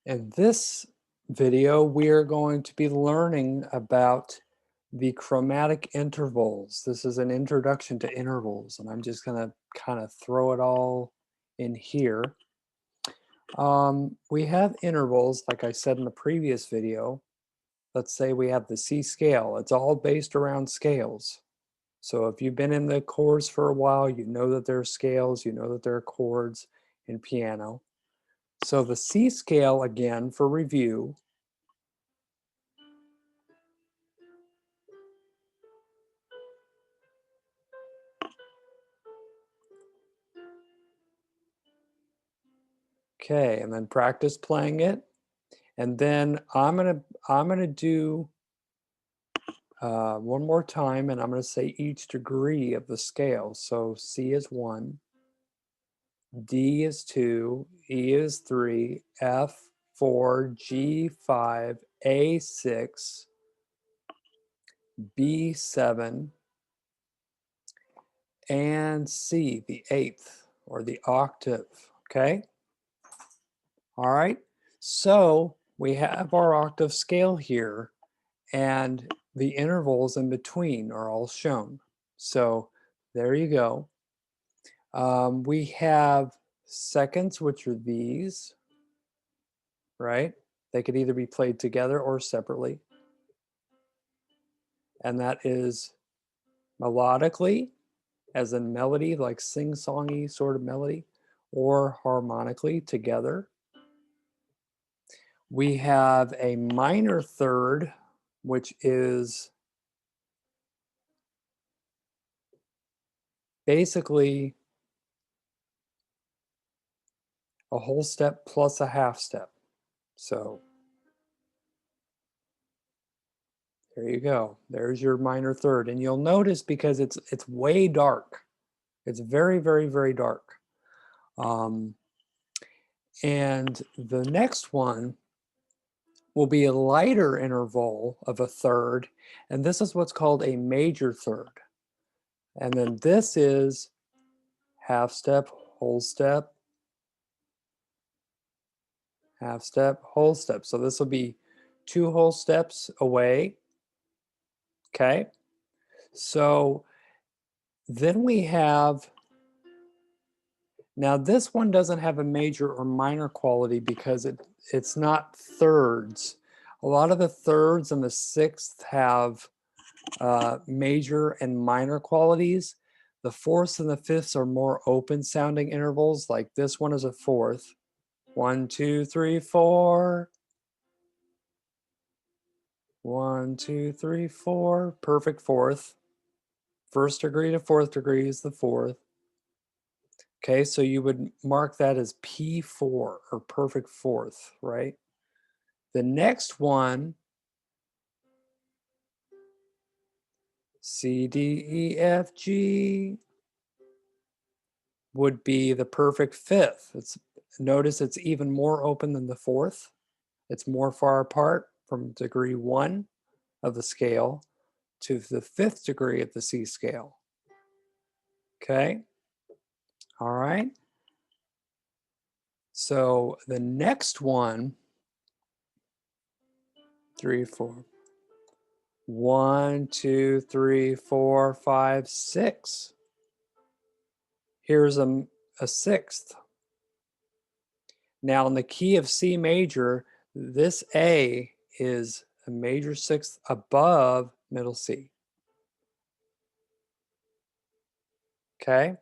In this video, we are going to be learning about the chromatic intervals. This is an introduction to intervals, and I'm just going to kind of throw it all in here. We have intervals, like I said in the previous video. Let's say we have the C scale. It's all based around scales. So if you've been in the chords for a while, you know that there are scales, you know that there are chords in piano. So the C scale, again, for review, okay, and then practice playing it. And then I'm gonna do one more time, and I'm gonna say each degree of the scale. So C is 1, D is 2, E is 3, F 4, G 5, A 6, B 7, and C, the 8th, or the octave, okay? All right, so we have our octave scale here, and the intervals in between are all shown. So there you go. We have seconds, which are these, right? They could either be played together or separately. And that is melodically, as in melody, like sing-songy sort of melody, or harmonically together. We have a minor third, which is basically a whole step plus a half step. So there you go. There's your minor third. And you'll notice because it's way dark. It's very, very, very dark. And the next one will be a lighter interval of a third. And this is what's called a major third. And then this is half step, whole step, half step, whole step. So this will be 2 whole steps away. Okay. So then we have, now this one doesn't have a major or minor quality because it's not thirds. A lot of the thirds and the sixth have major and minor qualities. The fourths and the fifths are more open sounding intervals, like this one is a fourth. 1, 2, 3, 4. 1, 2, 3, 4. Perfect fourth. First degree to fourth degree is the fourth. Okay, so you would mark that as P4 or perfect fourth, right? The next one, C, D, E, F, G, would be the perfect fifth. Notice it's even more open than the fourth. It's more far apart from degree 1 of the scale to the 5th degree of the C scale. Okay, all right. So the next one, 3, 4. 1, 2, 3, 4, 5, 6. Here's a sixth. Now in the key of C major, this A is a major sixth above middle C. Okay.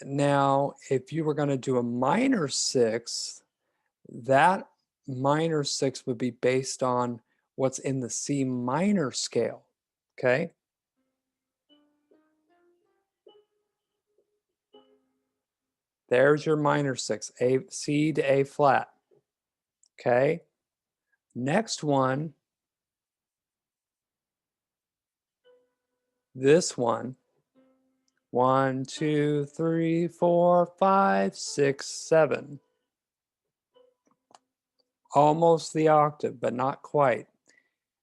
Now, if you were going to do a minor sixth, that minor sixth would be based on what's in the C minor scale. Okay. There's your minor sixth, A, C to A flat. Okay. Next one, this one, 1, 2, 3, 4, 5, 6, 7. Almost the octave, but not quite.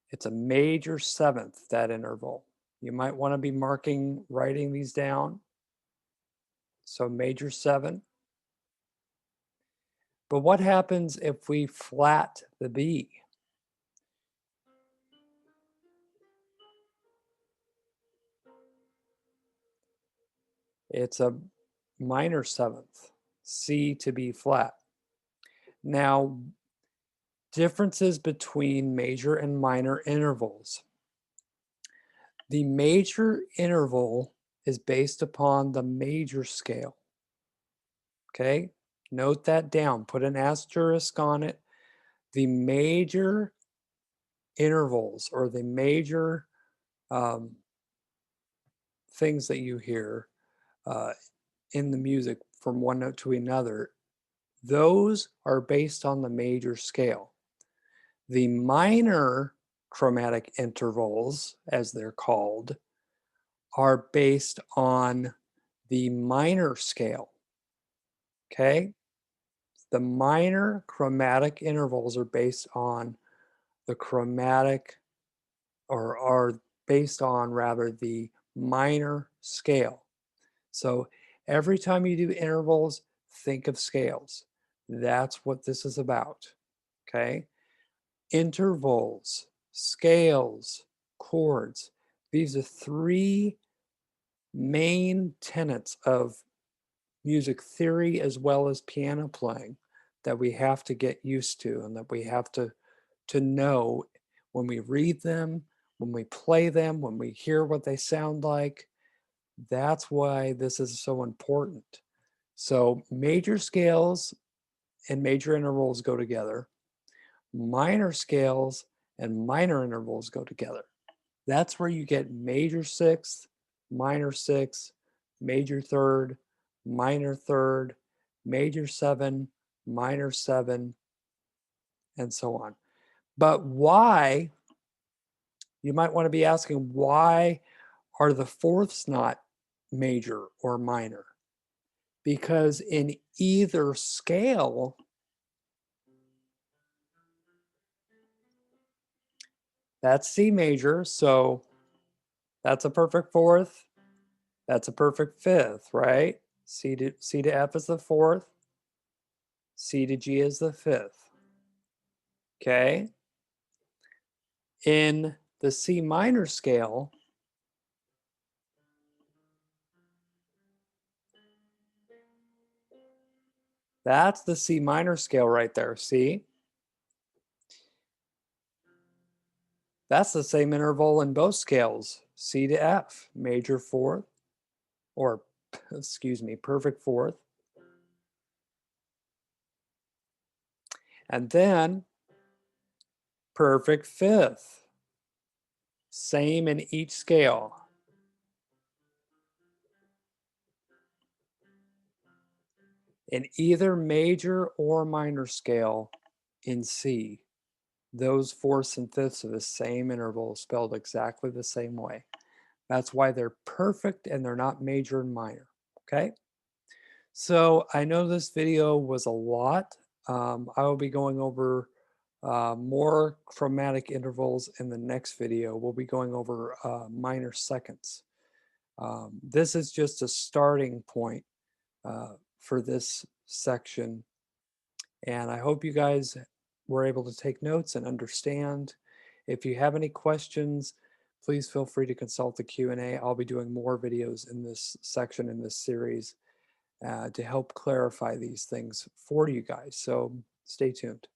It's a major seventh, that interval. You might want to be writing these down. So major 7. But what happens if we flat the B? It's a minor seventh, C to B flat. Now, differences between major and minor intervals. The major interval is based upon the major scale. Okay, note that down, put an asterisk on it. The major intervals, or the major things that you hear in the music from one note to another, those are based on the major scale. The minor chromatic intervals, as they're called, are based on the minor scale. Okay? The minor chromatic intervals are based on the chromatic, or are based on rather the minor scale. So every time you do intervals, think of scales. That's what this is about. Okay? Intervals, scales, chords. These are three main tenets of music theory as well as piano playing that we have to get used to, and that we have to know when we read them, when we play them, when we hear what they sound like. That's why this is so important. So major scales and major intervals go together. Minor scales and minor intervals go together. That's where you get major sixth, minor sixth, major third, minor third, major seven, minor seven, and so on. But why, you might want to be asking, why are the fourths not major or minor? Because in either scale, that's C major, so that's a perfect fourth, that's a perfect fifth, right? C to F is the fourth, C to G is the fifth. Okay? In the C minor scale, that's the C minor scale right there, see? That's the same interval in both scales, C to F, major fourth, or excuse me, perfect fourth. And then perfect fifth, same in each scale. In either major or minor scale in C, those fourths and fifths are the same interval, spelled exactly the same way. That's why they're perfect and they're not major and minor, okay? So I know this video was a lot. I will be going over more chromatic intervals in the next video. We'll be going over minor seconds. This is just a starting point for this section, and I hope you guys were able to take notes and understand. If you have any questions, please feel free to consult the Q&A. I'll be doing more videos in this section in this series to help clarify these things for you guys. So stay tuned.